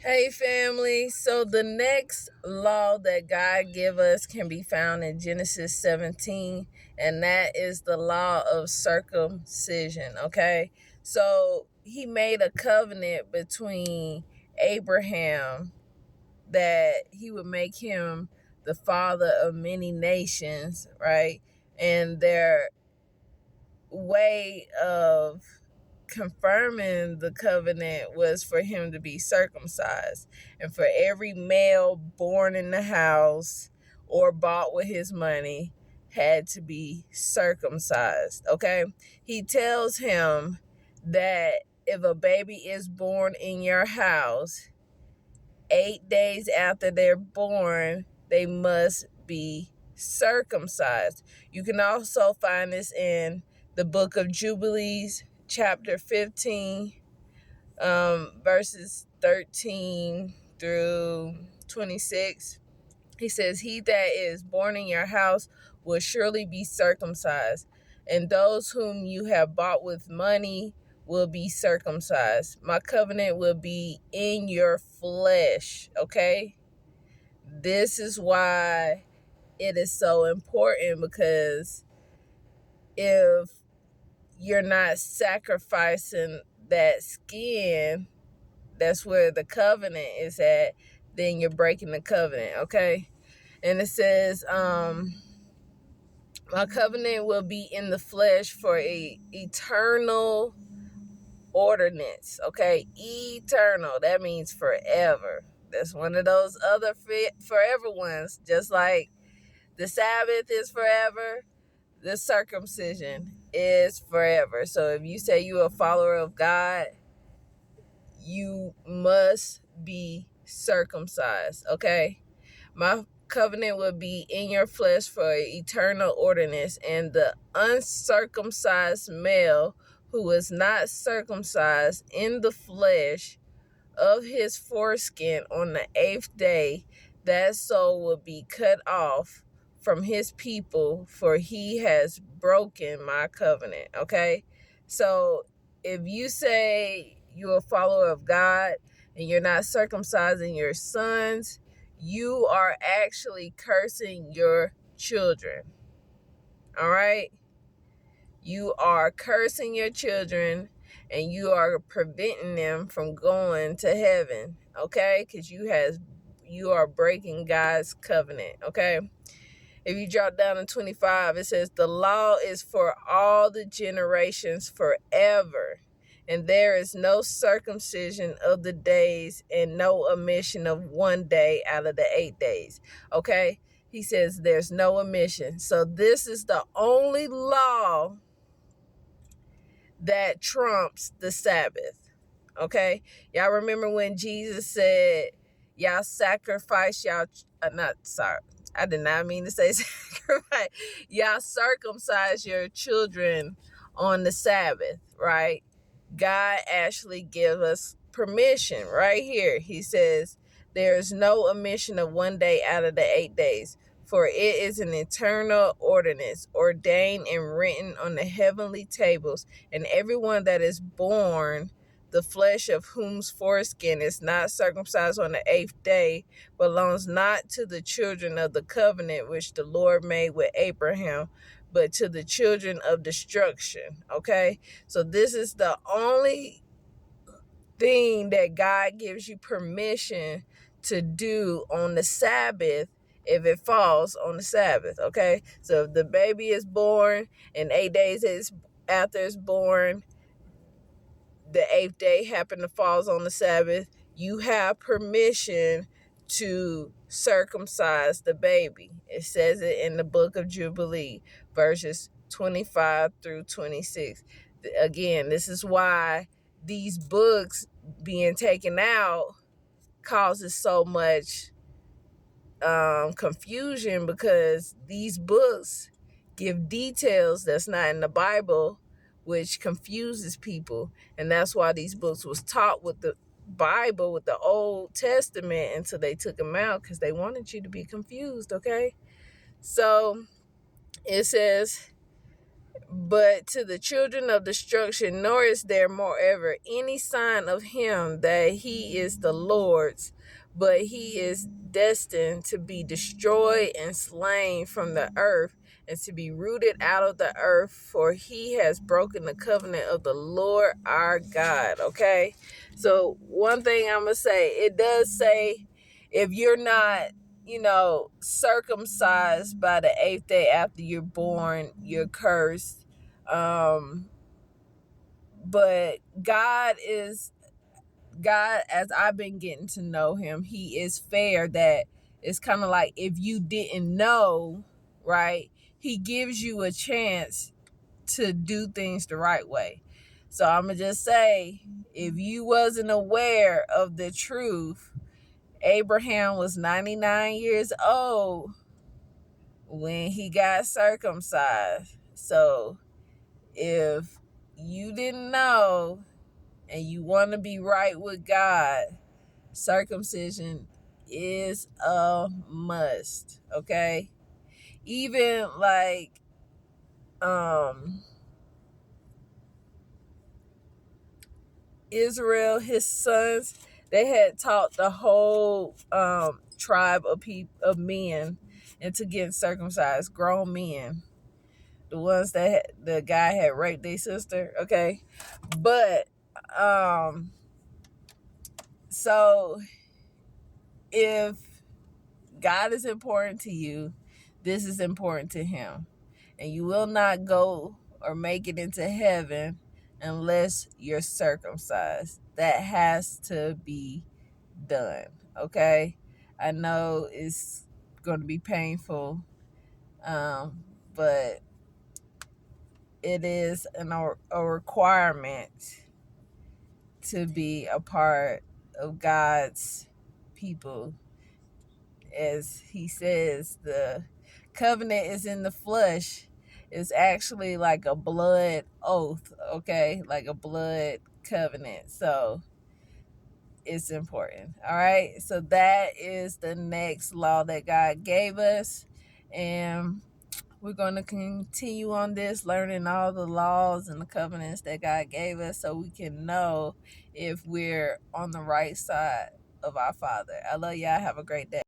Hey family, so the next law that God give us can be found in Genesis 17, and that is the law of circumcision, okay? So he made a covenant between Abraham that he would make him the father of many nations, right? And their way of confirming the covenant was for him to be circumcised. And for every male born in the house or bought with his money had to be circumcised. Okay. He tells him that if a baby is born in your house, 8 days after they're born, they must be circumcised. You can also find this in the book of Jubilees, chapter 15, verses 13 through 26. He says, "He that is born in your house will surely be circumcised, and those whom you have bought with money will be circumcised. My covenant will be in your flesh." Okay? This is why it is so important, because if you're not sacrificing that skin, that's where the covenant is at, then you're breaking the covenant, okay? And it says, my covenant will be in the flesh for a eternal ordinance, okay? Eternal, that means forever. That's one of those other forever ones. Just like the Sabbath is forever, the circumcision is forever. So if you say you're a follower of God, you must be circumcised, okay? My covenant will be in your flesh for eternal ordinance, and the uncircumcised male who is not circumcised in the flesh of his foreskin on the 8th day, that soul will be cut off from his people, for he has broken my covenant. Okay? So if you say you're a follower of God and you're not circumcising your sons, you are actually cursing your children. All right? You are cursing your children, and you are preventing them from going to heaven, okay? Because you are breaking God's covenant, okay? If you drop down to 25, it says, "The law is for all the generations forever, and there is no circumcision of the days and no omission of one day out of the 8 days." Okay? He says there's no omission. So this is the only law that trumps the Sabbath. Okay? Y'all remember when Jesus said, y'all sacrifice y'all, not sorry, I did not mean to say sacrifice. Y'all circumcise your children on the Sabbath, right? God actually gives us permission right here. He says, there is no omission of one day out of the 8 days, for it is an eternal ordinance ordained and written on the heavenly tables, and everyone that is born, the flesh of whose foreskin is not circumcised on the 8th day, belongs not to the children of the covenant which the Lord made with Abraham, but to the children of destruction. Okay? So this is the only thing that God gives you permission to do on the Sabbath, if it falls on the Sabbath. Okay? So if the baby is born and 8 days after it's born, the 8th day happened to falls on the Sabbath, you have permission to circumcise the baby. It says it in the book of Jubilee, verses 25 through 26. Again, this is why these books being taken out causes so much confusion, because these books give details that's not in the Bible, which confuses people. And that's why these books was taught with the Bible, with the Old Testament, until they took them out, because they wanted you to be confused. Okay? So it says, But to the children of destruction, nor is there moreover any sign of him that he is the Lord's, but he is destined to be destroyed and slain from the earth, and to be rooted out of the earth, for he has broken the covenant of the Lord our God. Okay? So one thing I'm going to say, it does say if you're not circumcised by the 8th day after you're born, you're cursed. But God, as I've been getting to know him, he is fair. That it's kind of like if you didn't know, right? He gives you a chance to do things the right way. So I'm gonna just say, if you wasn't aware of the truth, Abraham was 99 years old when he got circumcised. So if you didn't know and you want to be right with God, circumcision is a must. Okay? Even like Israel, his sons, they had taught the whole tribe of men into getting circumcised, grown men, the ones that the guy had raped their sister. Okay? But so if God is important to you, this is important to him, and you will not go or make it into heaven unless you're circumcised. That has to be done. Okay? I know it's going to be painful, but it is a requirement to be a part of God's people. As he says, the covenant is in the flesh. It's actually like a blood oath, okay? Like a blood covenant. So it's important. All right. So that is the next law that God gave us. And we're going to continue on this, learning all the laws and the covenants that God gave us so we can know if we're on the right side of our Father. I love y'all. Have a great day.